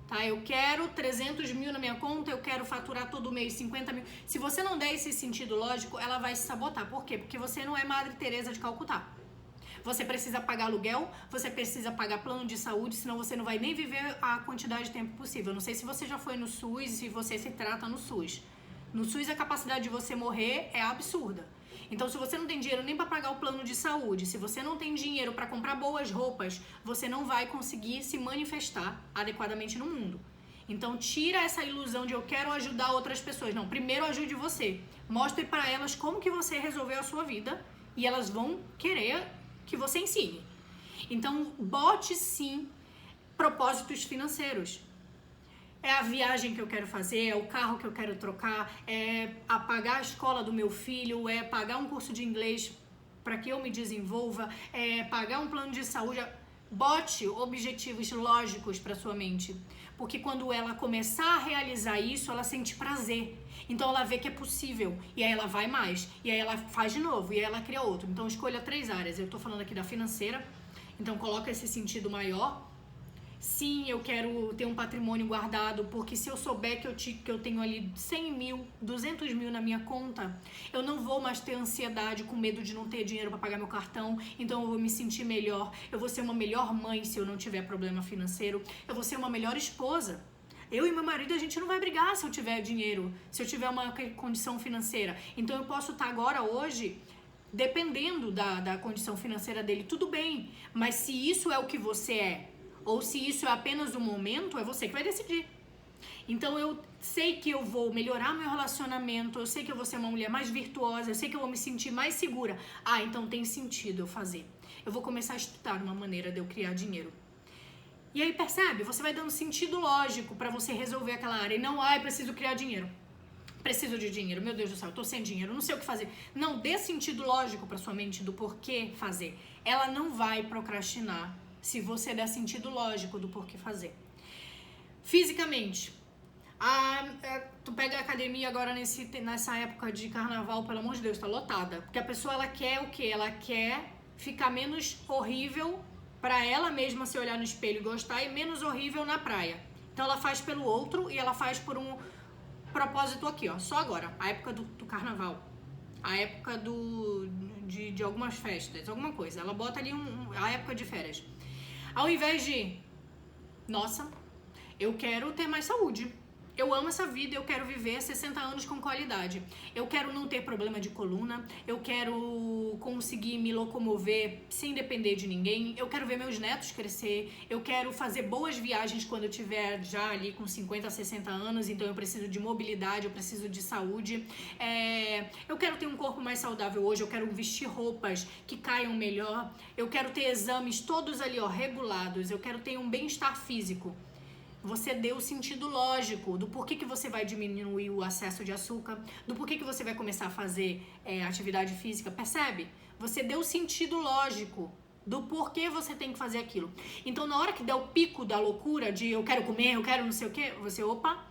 tá? Eu quero 300 mil na minha conta, eu quero faturar todo mês 50 mil. Se você não der esse sentido lógico, ela vai se sabotar. Por quê? Porque você não é Madre Teresa de Calcutá. Você precisa pagar aluguel, você precisa pagar plano de saúde, senão você não vai nem viver a quantidade de tempo possível. Não sei se você já foi no SUS e se você se trata no SUS. No SUS a capacidade de você morrer é absurda. Então, se você não tem dinheiro nem para pagar o plano de saúde, se você não tem dinheiro para comprar boas roupas, você não vai conseguir se manifestar adequadamente no mundo. Então, tira essa ilusão de eu quero ajudar outras pessoas. Não, primeiro ajude você. Mostre para elas como que você resolveu a sua vida e elas vão querer que você ensine. Então, bote sim propósitos financeiros. É a viagem que eu quero fazer, é o carro que eu quero trocar, é pagar a escola do meu filho, é pagar um curso de inglês para que eu me desenvolva, é pagar um plano de saúde. Bote objetivos lógicos para sua mente, porque quando ela começar a realizar isso, ela sente prazer. Então ela vê que é possível, e aí ela vai mais, e aí ela faz de novo, e aí ela cria outro. Então escolha 3 áreas. Eu tô falando aqui da financeira, então coloca esse sentido maior. Sim, eu quero ter um patrimônio guardado, porque se eu souber que eu tenho ali 100 mil, 200 mil na minha conta, eu não vou mais ter ansiedade com medo de não ter dinheiro para pagar meu cartão, então eu vou me sentir melhor, eu vou ser uma melhor mãe se eu não tiver problema financeiro, eu vou ser uma melhor esposa. Eu e meu marido, a gente não vai brigar se eu tiver dinheiro, se eu tiver uma condição financeira. Então eu posso estar agora, hoje, dependendo da condição financeira dele, tudo bem, mas se isso é o que você é, ou se isso é apenas um momento, é você que vai decidir. Então eu sei que eu vou melhorar meu relacionamento, eu sei que eu vou ser uma mulher mais virtuosa, eu sei que eu vou me sentir mais segura. Ah, então tem sentido eu fazer. Eu vou começar a estudar uma maneira de eu criar dinheiro. E aí percebe? Você vai dando sentido lógico pra você resolver aquela área. E não, preciso criar dinheiro. Preciso de dinheiro, meu Deus do céu, eu tô sem dinheiro, não sei o que fazer. Não, dê sentido lógico pra sua mente do porquê fazer. Ela não vai procrastinar se você der sentido lógico do porquê fazer. Fisicamente, tu pega a academia agora nessa época de carnaval, pelo amor de Deus, tá lotada. Porque a pessoa, ela quer o quê? Ela quer ficar menos horrível pra ela mesma se olhar no espelho e gostar, e menos horrível na praia. Então ela faz pelo outro e ela faz por um propósito aqui, ó. Só agora, a época do carnaval. A época de algumas festas, alguma coisa. Ela bota ali a época de férias. Ao invés de, nossa, eu quero ter mais saúde. Eu amo essa vida, eu quero viver 60 anos com qualidade. Eu quero não ter problema de coluna, eu quero conseguir me locomover sem depender de ninguém, eu quero ver meus netos crescer, eu quero fazer boas viagens quando eu tiver já ali com 50, 60 anos, então eu preciso de mobilidade, eu preciso de saúde. Eu quero ter um corpo mais saudável hoje, eu quero vestir roupas que caiam melhor, eu quero ter exames todos ali, ó, regulados, eu quero ter um bem-estar físico. Você deu o sentido lógico do porquê que você vai diminuir o excesso de açúcar, do porquê que você vai começar a fazer atividade física, percebe? Você deu o sentido lógico do porquê você tem que fazer aquilo. Então, na hora que der o pico da loucura de eu quero comer, eu quero não sei o quê, você, opa,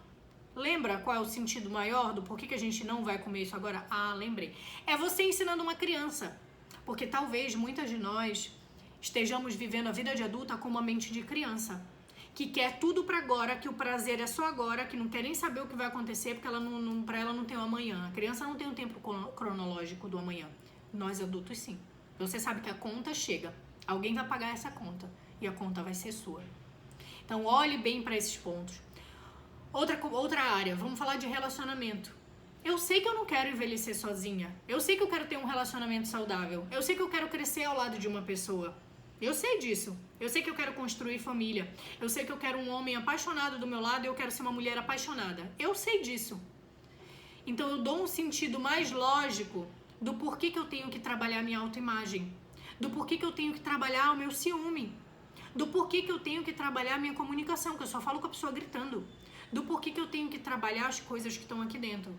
lembra qual é o sentido maior do porquê que a gente não vai comer isso agora? Ah, lembrei. É você ensinando uma criança, porque talvez muitas de nós estejamos vivendo a vida de adulta com uma mente de criança. que quer tudo pra agora, que o prazer é só agora, que não quer nem saber o que vai acontecer, porque pra ela não tem o amanhã. A criança não tem um tempo cronológico do amanhã. Nós adultos sim. Você sabe que a conta chega. Alguém vai pagar essa conta. E a conta vai ser sua. Então olhe bem para esses pontos. Outra área, vamos falar de relacionamento. Eu sei que eu não quero envelhecer sozinha. Eu sei que eu quero ter um relacionamento saudável. Eu sei que eu quero crescer ao lado de uma pessoa. Eu sei disso. Eu sei que eu quero construir família. Eu sei que eu quero um homem apaixonado do meu lado e eu quero ser uma mulher apaixonada. Eu sei disso. Então eu dou um sentido mais lógico do porquê que eu tenho que trabalhar minha autoimagem. Do porquê que eu tenho que trabalhar o meu ciúme. Do porquê que eu tenho que trabalhar a minha comunicação, que eu só falo com a pessoa gritando. Do porquê que eu tenho que trabalhar as coisas que estão aqui dentro.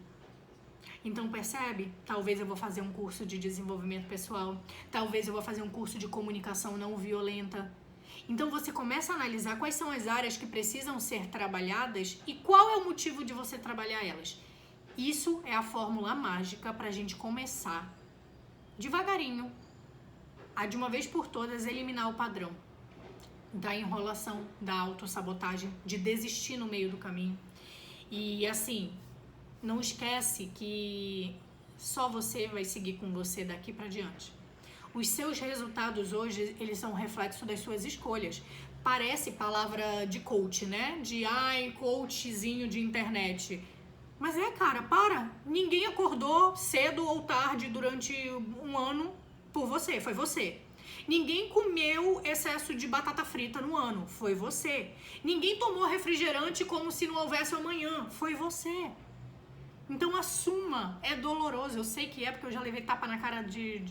Então percebe? Talvez eu vou fazer um curso de desenvolvimento pessoal. Talvez eu vou fazer um curso de comunicação não violenta. Então você começa a analisar quais são as áreas que precisam ser trabalhadas e qual é o motivo de você trabalhar elas. Isso é a fórmula mágica para a gente começar devagarinho a de uma vez por todas eliminar o padrão da enrolação, da autossabotagem, de desistir no meio do caminho. E assim, não esquece que só você vai seguir com você daqui pra diante. Os seus resultados hoje, eles são um reflexo das suas escolhas. Parece palavra de coach, né? De coachzinho de internet. Mas cara, para. Ninguém acordou cedo ou tarde durante um ano por você, foi você. Ninguém comeu excesso de batata frita no ano, foi você. Ninguém tomou refrigerante como se não houvesse amanhã, foi você. Então assuma, é doloroso, eu sei que é porque eu já levei tapa na cara de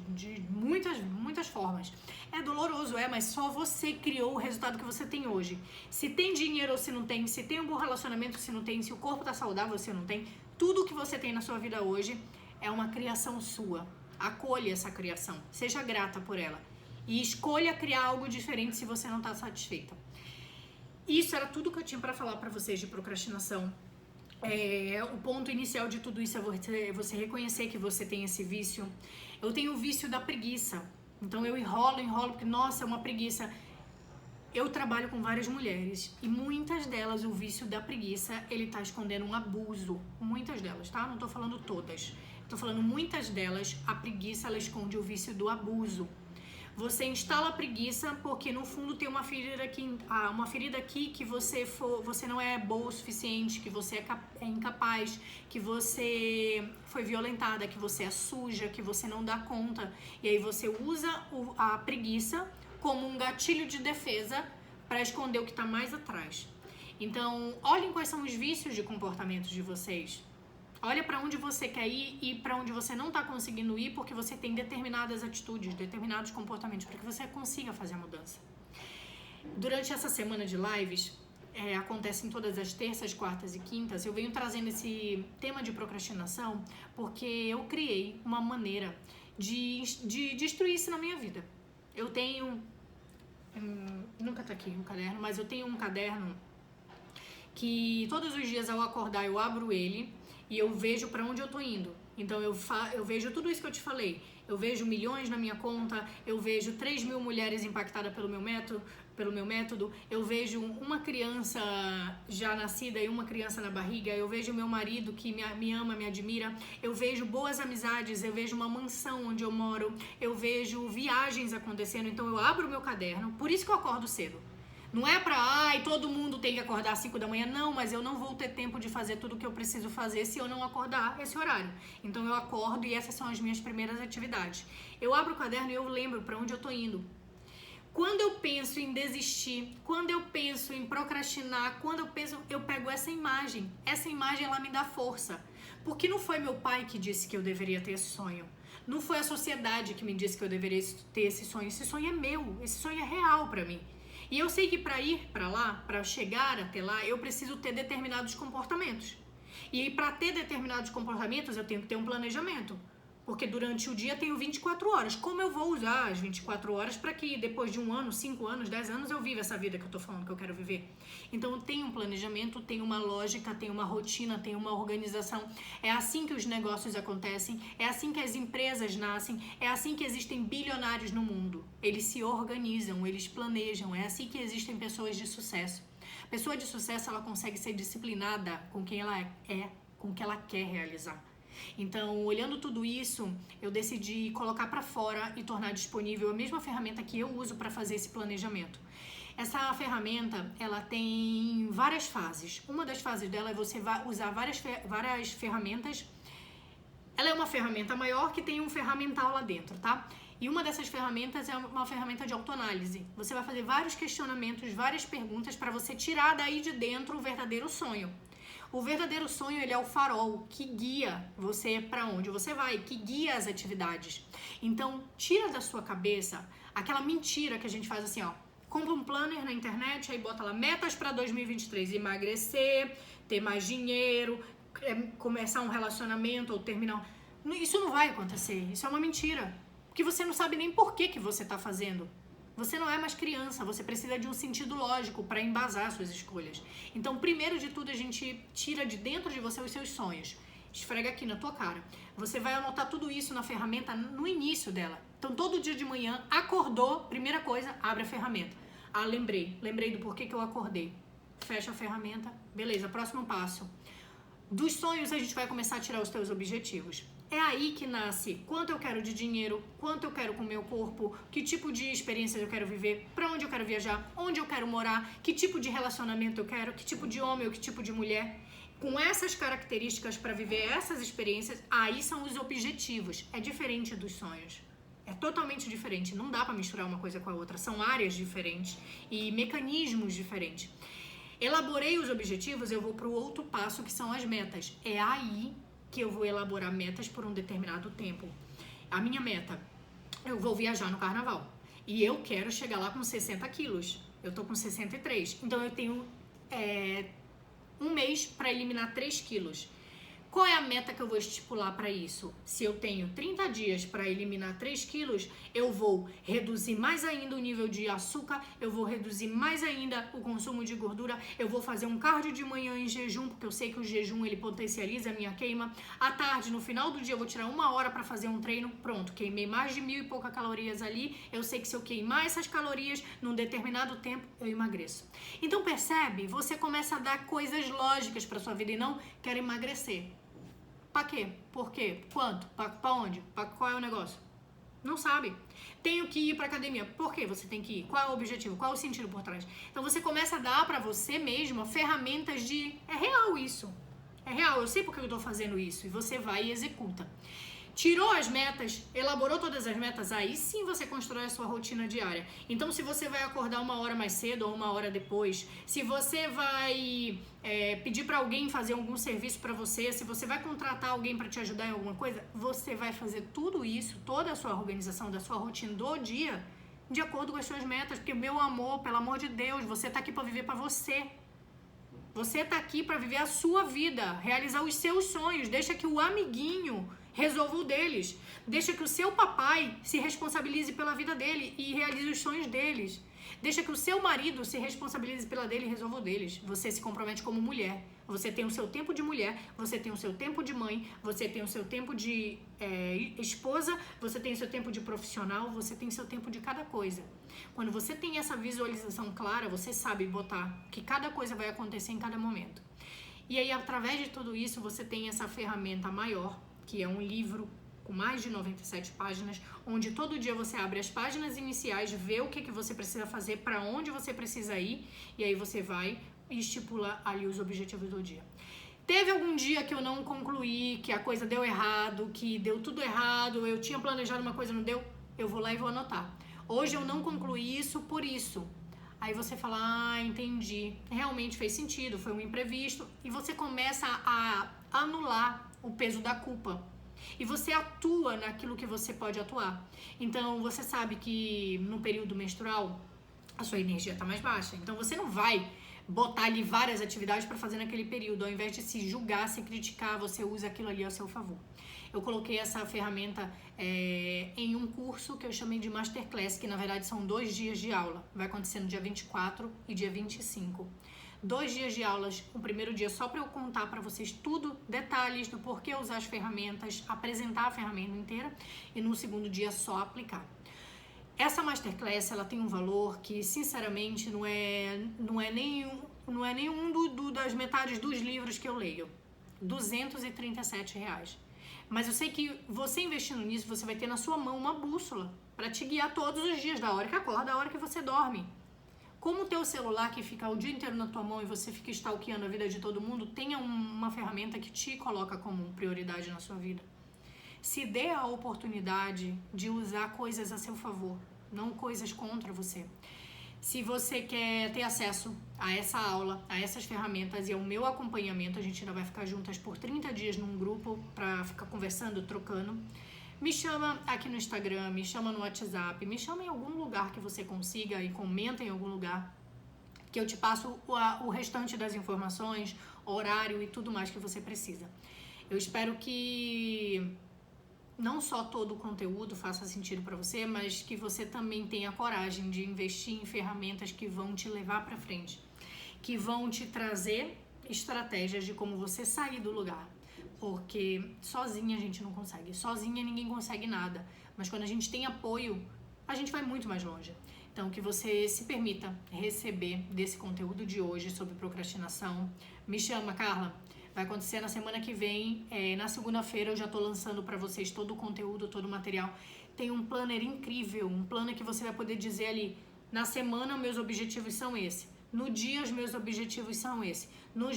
muitas formas. É doloroso, mas só você criou o resultado que você tem hoje. Se tem dinheiro ou se não tem, se tem um bom relacionamento ou se não tem, se o corpo tá saudável ou se não tem, tudo que você tem na sua vida hoje é uma criação sua. Acolha essa criação, seja grata por ela. E escolha criar algo diferente se você não está satisfeita. Isso era tudo que eu tinha para falar para vocês de procrastinação. O ponto inicial de tudo isso é você reconhecer que você tem esse vício. Eu tenho o vício da preguiça. Então eu enrolo, porque nossa, é uma preguiça. Eu trabalho com várias mulheres e muitas delas o vício da preguiça, ele tá escondendo um abuso. Muitas delas, tá? Não tô falando todas. Tô falando muitas delas, a preguiça ela esconde o vício do abuso. Você instala a preguiça porque no fundo tem uma ferida aqui que você não é boa o suficiente, que você é incapaz, que você foi violentada, que você é suja, que você não dá conta. E aí você usa a preguiça como um gatilho de defesa para esconder o que está mais atrás. Então, olhem quais são os vícios de comportamento de vocês. Olha para onde você quer ir e para onde você não está conseguindo ir porque você tem determinadas atitudes, determinados comportamentos para que você consiga fazer a mudança. Durante essa semana de lives, acontecem todas as terças, quartas e quintas, eu venho trazendo esse tema de procrastinação porque eu criei uma maneira de destruir isso na minha vida. Eu tenho, nunca tá aqui um caderno, mas eu tenho um caderno que todos os dias ao acordar eu abro ele e eu vejo para onde eu tô indo. Então eu vejo tudo isso que eu te falei. Eu vejo milhões na minha conta, eu vejo 3.000 mulheres impactadas pelo meu método, eu vejo uma criança já nascida e uma criança na barriga, eu vejo meu marido que me ama, me admira, eu vejo boas amizades, eu vejo uma mansão onde eu moro, eu vejo viagens acontecendo, então eu abro o meu caderno, por isso que eu acordo cedo. Não é todo mundo tem que acordar às 5 da manhã, não, mas eu não vou ter tempo de fazer tudo o que eu preciso fazer se eu não acordar esse horário. Então eu acordo e essas são as minhas primeiras atividades. Eu abro o caderno e eu lembro para onde eu tô indo. Quando eu penso em desistir, quando eu penso em procrastinar, eu pego essa imagem ela me dá força. Porque não foi meu pai que disse que eu deveria ter esse sonho. Não foi a sociedade que me disse que eu deveria ter esse sonho é meu, esse sonho é real para mim. E eu sei que para ir para lá, para chegar até lá, eu preciso ter determinados comportamentos. E para ter determinados comportamentos, eu tenho que ter um planejamento. Porque durante o dia eu tenho 24 horas. Como eu vou usar as 24 horas para que depois de 1 ano, 5 anos, 10 anos, eu viva essa vida que eu tô falando que eu quero viver? Então eu tenho um planejamento, tenho uma lógica, tenho uma rotina, tenho uma organização. É assim que os negócios acontecem, é assim que as empresas nascem, é assim que existem bilionários no mundo. Eles se organizam, eles planejam, é assim que existem pessoas de sucesso. Pessoa de sucesso, ela consegue ser disciplinada com quem ela é, com o que ela quer realizar. Então, olhando tudo isso, eu decidi colocar para fora e tornar disponível a mesma ferramenta que eu uso para fazer esse planejamento. Essa ferramenta, ela tem várias fases. Uma das fases dela é você usar várias ferramentas. Ela é uma ferramenta maior que tem um ferramental lá dentro, tá? E uma dessas ferramentas é uma ferramenta de autoanálise. Você vai fazer vários questionamentos, várias perguntas para você tirar daí de dentro o verdadeiro sonho. O verdadeiro sonho, ele é o farol que guia você para onde você vai, que guia as atividades. Então, tira da sua cabeça aquela mentira que a gente faz assim, ó. Compra um planner na internet, aí bota lá metas para 2023, emagrecer, ter mais dinheiro, começar um relacionamento ou terminar. Isso não vai acontecer, isso é uma mentira. Porque você não sabe nem por que você está fazendo. Você não é mais criança, você precisa de um sentido lógico para embasar suas escolhas. Então, primeiro de tudo, a gente tira de dentro de você os seus sonhos. Esfrega aqui na tua cara. Você vai anotar tudo isso na ferramenta no início dela. Então, todo dia de manhã, acordou, primeira coisa, abre a ferramenta. Ah, lembrei do porquê que eu acordei. Fecha a ferramenta, beleza, próximo passo. Dos sonhos, a gente vai começar a tirar os teus objetivos. É aí que nasce quanto eu quero de dinheiro, quanto eu quero com o meu corpo, que tipo de experiências eu quero viver, para onde eu quero viajar, onde eu quero morar, que tipo de relacionamento eu quero, que tipo de homem ou que tipo de mulher. Com essas características para viver essas experiências, aí são os objetivos. É diferente dos sonhos. É totalmente diferente. Não dá para misturar uma coisa com a outra. São áreas diferentes e mecanismos diferentes. Elaborei os objetivos, eu vou para o outro passo, que são as metas. É aí que eu vou elaborar metas por um determinado tempo. A minha meta, eu vou viajar no carnaval. E eu quero chegar lá com 60 quilos. Eu tô com 63. Então eu tenho um mês para eliminar 3 quilos. Qual é a meta que eu vou estipular para isso? Se eu tenho 30 dias para eliminar 3 quilos, eu vou reduzir mais ainda o nível de açúcar, eu vou reduzir mais ainda o consumo de gordura, eu vou fazer um cardio de manhã em jejum, porque eu sei que o jejum ele potencializa a minha queima. À tarde, no final do dia, eu vou tirar 1 hora para fazer um treino, pronto, queimei mais de 1.000 e pouca calorias ali, eu sei que se eu queimar essas calorias num determinado tempo, eu emagreço. Então percebe? Você começa a dar coisas lógicas para sua vida e não quero emagrecer. Pra quê? Por quê? Quanto? Pra onde? Qual é o negócio? Não sabe. Tenho que ir pra academia. Por que você tem que ir? Qual é o objetivo? Qual é o sentido por trás? Então você começa a dar pra você mesma ferramentas de... É real isso. É real. Eu sei por que eu tô fazendo isso. E você vai e executa. Tirou as metas, elaborou todas as metas, aí sim você constrói a sua rotina diária. Então, se você vai acordar 1 hora mais cedo ou 1 hora depois, se você vai pedir para alguém fazer algum serviço para você, se você vai contratar alguém para te ajudar em alguma coisa, você vai fazer tudo isso, toda a sua organização da sua rotina do dia, de acordo com as suas metas. Porque, meu amor, pelo amor de Deus, você tá aqui para viver para você. Você tá aqui para viver a sua vida, realizar os seus sonhos. Deixa que o amiguinho resolva o deles. Deixa que o seu papai se responsabilize pela vida dele e realize os sonhos deles. Deixa que o seu marido se responsabilize pela dele e resolva o deles. Você se compromete como mulher. Você tem o seu tempo de mulher, você tem o seu tempo de mãe, você tem o seu tempo de esposa, você tem o seu tempo de profissional, você tem o seu tempo de cada coisa. Quando você tem essa visualização clara, você sabe botar que cada coisa vai acontecer em cada momento. E aí, através de tudo isso, você tem essa ferramenta maior, que é um livro com mais de 97 páginas, onde todo dia você abre as páginas iniciais, vê o que você precisa fazer, para onde você precisa ir, e aí você vai e estipula ali os objetivos do dia. Teve algum dia que eu não concluí, que a coisa deu errado, que deu tudo errado, eu tinha planejado uma coisa e não deu, eu vou lá e vou anotar. Hoje eu não concluí isso por isso. Aí você fala, entendi, realmente fez sentido, foi um imprevisto, e você começa a anular o peso da culpa. E você atua naquilo que você pode atuar. Então, você sabe que no período menstrual, a sua energia está mais baixa. Então, você não vai botar ali várias atividades para fazer naquele período. Ao invés de se julgar, se criticar, você usa aquilo ali ao seu favor. Eu coloquei essa ferramenta em um curso que eu chamei de Masterclass, que na verdade são 2 dias de aula. Vai acontecer no dia 24 e dia 25. 2 dias de aulas, o primeiro dia só para eu contar para vocês tudo, detalhes do porquê usar as ferramentas, apresentar a ferramenta inteira, e no segundo dia só aplicar. Essa Masterclass, ela tem um valor que, sinceramente, não é nem não é nenhum das metades dos livros que eu leio. R$237. Mas eu sei que você investindo nisso, você vai ter na sua mão uma bússola para te guiar todos os dias, da hora que acorda, da hora que você dorme. Como o teu celular que fica o dia inteiro na tua mão e você fica stalkeando a vida de todo mundo, tenha uma ferramenta que te coloca como prioridade na sua vida. Se dê a oportunidade de usar coisas a seu favor, não coisas contra você. Se você quer ter acesso a essa aula, a essas ferramentas e ao meu acompanhamento, a gente ainda vai ficar juntas por 30 dias num grupo para ficar conversando, trocando. Me chama aqui no Instagram, me chama no WhatsApp, me chama em algum lugar que você consiga e comenta em algum lugar que eu te passo o restante das informações, horário e tudo mais que você precisa. Eu espero que não só todo o conteúdo faça sentido para você, mas que você também tenha coragem de investir em ferramentas que vão te levar para frente, que vão te trazer estratégias de como você sair do lugar. Porque sozinha a gente não consegue, sozinha ninguém consegue nada, mas quando a gente tem apoio, a gente vai muito mais longe. Então, que você se permita receber desse conteúdo de hoje sobre procrastinação. Me chama, Carla. Vai acontecer na semana que vem, na segunda-feira eu já tô lançando para vocês todo o conteúdo, todo o material. Tem um planner incrível, um planner que você vai poder dizer ali, na semana meus objetivos são esse, no dia os meus objetivos são esse, no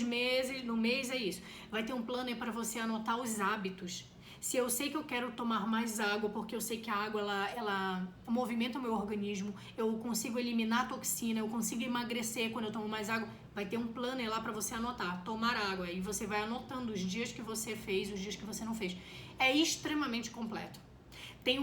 mês é isso. Vai ter um planner para você anotar os hábitos. Se eu sei que eu quero tomar mais água, porque eu sei que a água ela movimenta o meu organismo, eu consigo eliminar toxina, eu consigo emagrecer quando eu tomo mais água, vai ter um planner lá para você anotar, tomar água, e você vai anotando os dias que você fez, os dias que você não fez. É extremamente completo. Tem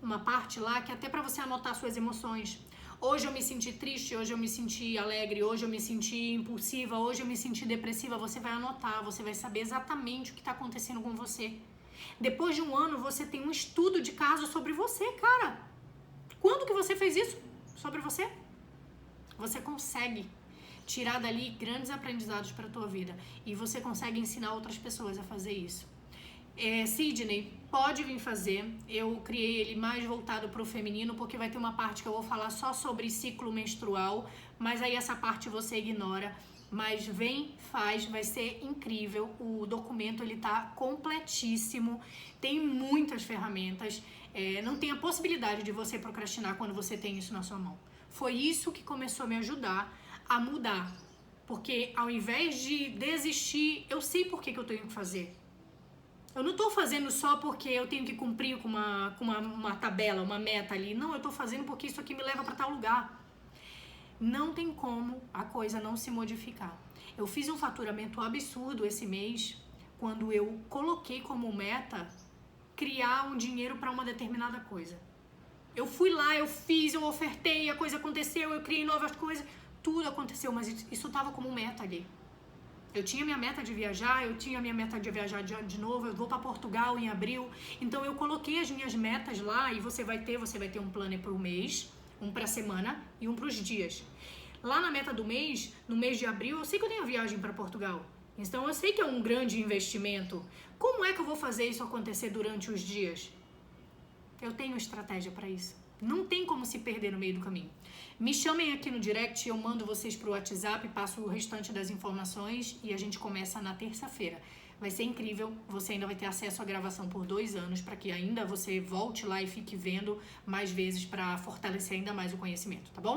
uma parte lá que é até para você anotar suas emoções. Hoje eu me senti triste, hoje eu me senti alegre, hoje eu me senti impulsiva, hoje eu me senti depressiva. Você vai anotar, você vai saber exatamente o que está acontecendo com você. Depois de um ano, você tem um estudo de caso sobre você, cara. Quando que você fez isso sobre você? Você consegue tirar dali grandes aprendizados para a tua vida. E você consegue ensinar outras pessoas a fazer isso. Sidney, pode vir fazer. Eu criei ele mais voltado para o feminino, porque vai ter uma parte que eu vou falar só sobre ciclo menstrual, mas aí essa parte você ignora. Mas vem, faz, vai ser incrível. O documento ele tá completíssimo, tem muitas ferramentas, não tem a possibilidade de você procrastinar quando você tem isso na sua mão. Foi isso que começou a me ajudar a mudar, porque ao invés de desistir, eu sei por que eu tenho que fazer. Eu não tô fazendo só porque eu tenho que cumprir com uma tabela, uma meta ali. Não, eu tô fazendo porque isso aqui me leva para tal lugar. Não tem como a coisa não se modificar. Eu fiz um faturamento absurdo esse mês quando eu coloquei como meta criar um dinheiro para uma determinada coisa. Eu fui lá, eu fiz, eu ofertei, a coisa aconteceu, eu criei novas coisas, tudo aconteceu, mas isso estava como meta ali. Eu tinha minha meta de viajar, eu tinha minha meta de viajar de novo, eu vou para Portugal em abril, então eu coloquei as minhas metas lá e você vai ter um planner por mês, um para a semana e um para os dias. Lá na meta do mês, no mês de abril, eu sei que eu tenho a viagem para Portugal. Então eu sei que é um grande investimento. Como é que eu vou fazer isso acontecer durante os dias? Eu tenho estratégia para isso. Não tem como se perder no meio do caminho. Me chamem aqui no direct, eu mando vocês pro WhatsApp, passo o restante das informações e a gente começa na terça-feira. Vai ser incrível, você ainda vai ter acesso à gravação por 2 anos, para que ainda você volte lá e fique vendo mais vezes para fortalecer ainda mais o conhecimento, tá bom?